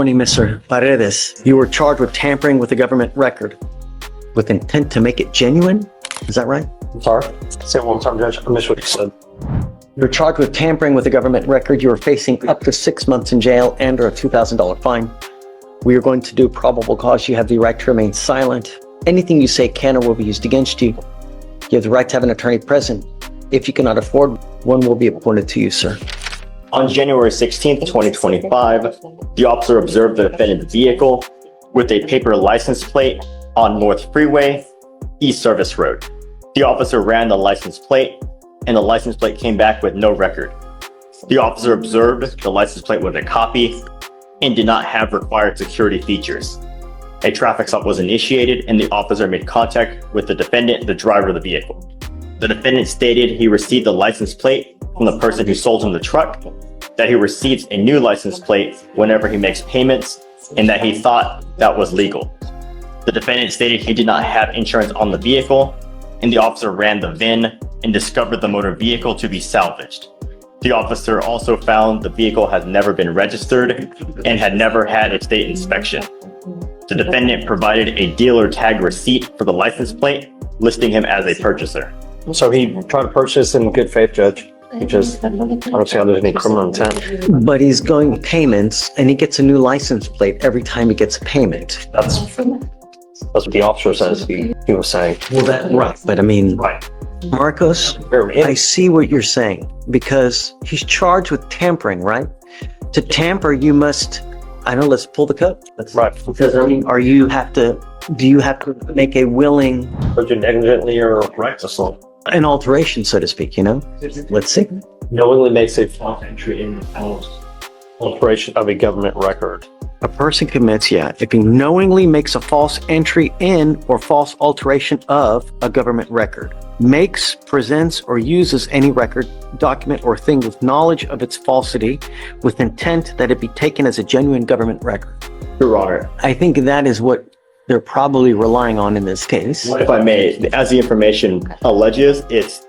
Morning, Mr. Paredes. You were charged with tampering with a government record with intent to make it genuine. Is that right? I'm sorry. Say it one more time, Judge. I missed what you said. You're charged with tampering with a government record. You are facing up to 6 months in jail and or a $2,000 fine. We are going to do probable cause. You have the right to remain silent. Anything you say can or will be used against you. You have the right to have an attorney present. If you cannot afford, one will be appointed to you, sir. On January 16th, 2025, the officer observed the defendant's vehicle with a paper license plate on North Freeway, East Service Road. The officer ran the license plate, and the license plate came back with no record. The officer observed the license plate was a copy and did not have required security features. A traffic stop was initiated, and the officer made contact with the defendant, the driver of the vehicle. The defendant stated he received the license plate from the person who sold him the truck, that he receives a new license plate whenever he makes payments, and that he thought that was legal. The defendant stated he did not have insurance on the vehicle, and the officer ran the VIN and discovered the motor vehicle to be salvaged. The officer also found the vehicle had never been registered and had never had a state inspection. The defendant provided a dealer tag receipt for the license plate, listing him as a purchaser. So he tried to purchase in good faith, Judge. I don't see how there's any criminal intent. But he's going payments and he gets a new license plate every time he gets a payment. That's what the officer says he was saying. Well, that, right. But I mean, Right. Marcos, I see what you're saying because he's charged with tampering, right? To tamper, you must, I don't know, let's pull the code. Right. Because I mean, do you have to make a willing, But you negligently or recklessly an alteration, so to speak, you know? Let's see. knowingly makes a false entry in the false alteration of a government record. A person commits, if he knowingly makes a false entry in or false alteration of a government record, makes, presents, or uses any record, document, or thing with knowledge of its falsity with intent that it be taken as a genuine government record. Your Honor, I think that is what they're probably relying on in this case. if I may, as the information alleges, it's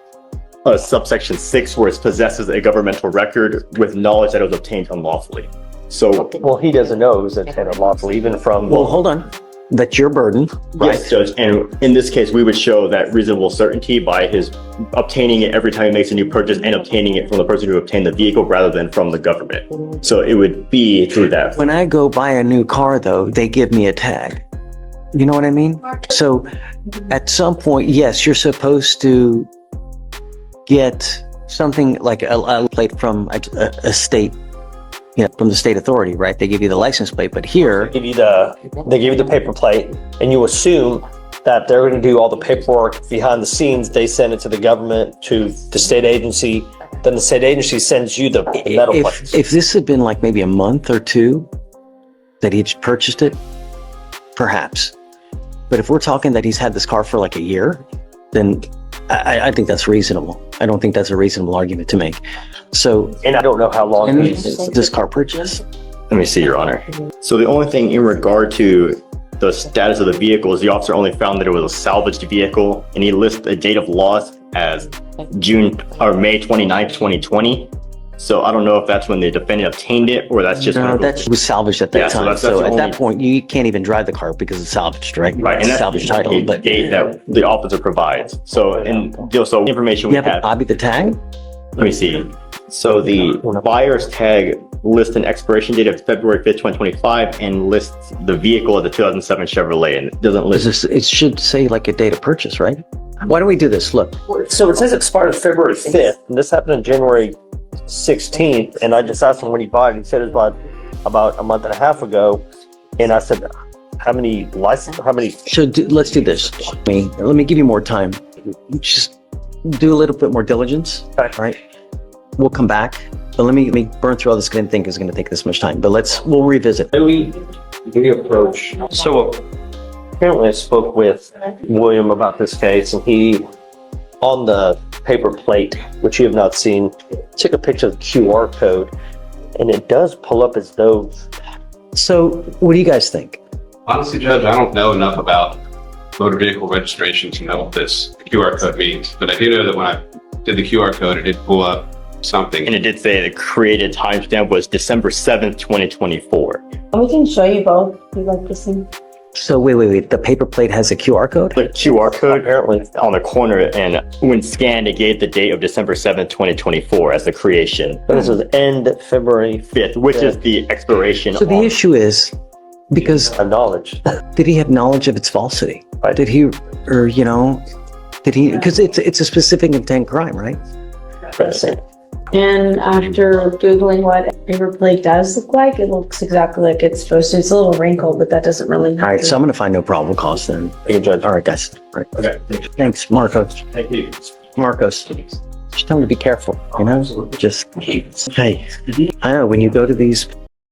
subsection 6 where it possesses a governmental record with knowledge that it was obtained unlawfully. So, Well, he doesn't know it was intended lawfully, even from. Well, hold on. That's your burden, right? yes, Judge, and in this case, we would show that reasonable certainty by his obtaining it every time he makes a new purchase and obtaining it from the person who obtained the vehicle rather than from the government. So it would be through that. When I go buy a new car, though, they give me a tag. You know what I mean? So at some point, yes, you're supposed to get something like a plate from a state, from the state authority, right? They give you the license plate, but here, They give you the paper plate, and you assume that they're going to do all the paperwork behind the scenes. They send it to the government, to the state agency. Then the state agency sends you the metal plates. if this had been like maybe a month or two that he'd purchased it, perhaps. But if we're talking that he's had this car for like a year, then I think that's reasonable. I don't think that's a reasonable argument to make. So, And I don't know how long. and this car purchase? Let me see, Your Honor. So the only thing in regard to the status of the vehicle is the officer only found that it was a salvaged vehicle, and he lists a date of loss as May 29th, 2020. So I don't know if that's when the defendant obtained it or that's just No, when that was salvaged at that Yeah, so time. that's So the at that only- point, you can't even drive the car because it's salvaged, right? right, and It's that's salvage the title, but date that the officer provides. So so information you we have a have. copy of the tag? Let me see. So the buyer's tag lists an expiration date of February 5th, 2025 and lists the vehicle as a 2007 Chevrolet, and it doesn't list. It should say like a date of purchase, right? Why don't we do this? Look, So it says it expired February 5th, and this happened on January 16th, and I just asked him when he bought it. He said it was about a month and a half ago, and I said, how many? so let's do this. Let me give you more time. Just do a little bit more diligence, Okay. right? We'll come back, but let me burn through all this. I didn't think it was going to take this much time, but we'll revisit. Do we approach? So apparently I spoke with William about this case, and he, on the paper plate, which you have not seen, took a picture of the QR code, and it does pull up as though. So what do you guys think? Honestly, Judge, I don't know enough about motor vehicle registration to know what this QR code means, but I do know that when I did the QR code, it did pull up something. And it did say the created timestamp was December 7th, 2024. We can show you both. You'd like to see? So wait. The paper plate has a QR code? The QR code apparently on the corner, and when scanned, it gave the date of December 7th, 2024 as the creation. But this is end February 5th, which is the expiration. So the on- issue is, because of knowledge. did he have knowledge of its falsity? Right. Did he, or, you know, did he, because it's a specific intent crime, right? And after Googling what a paper plate does look like, it looks exactly like it's supposed to. It's a little wrinkled, but that doesn't really All right, so I'm going to find no probable cause then. You can judge. All right, guys. All right. Okay. Thanks, Marcos. Thank you. Marcos. Just tell him to be careful, you know? Just, hey, I know, when you go to these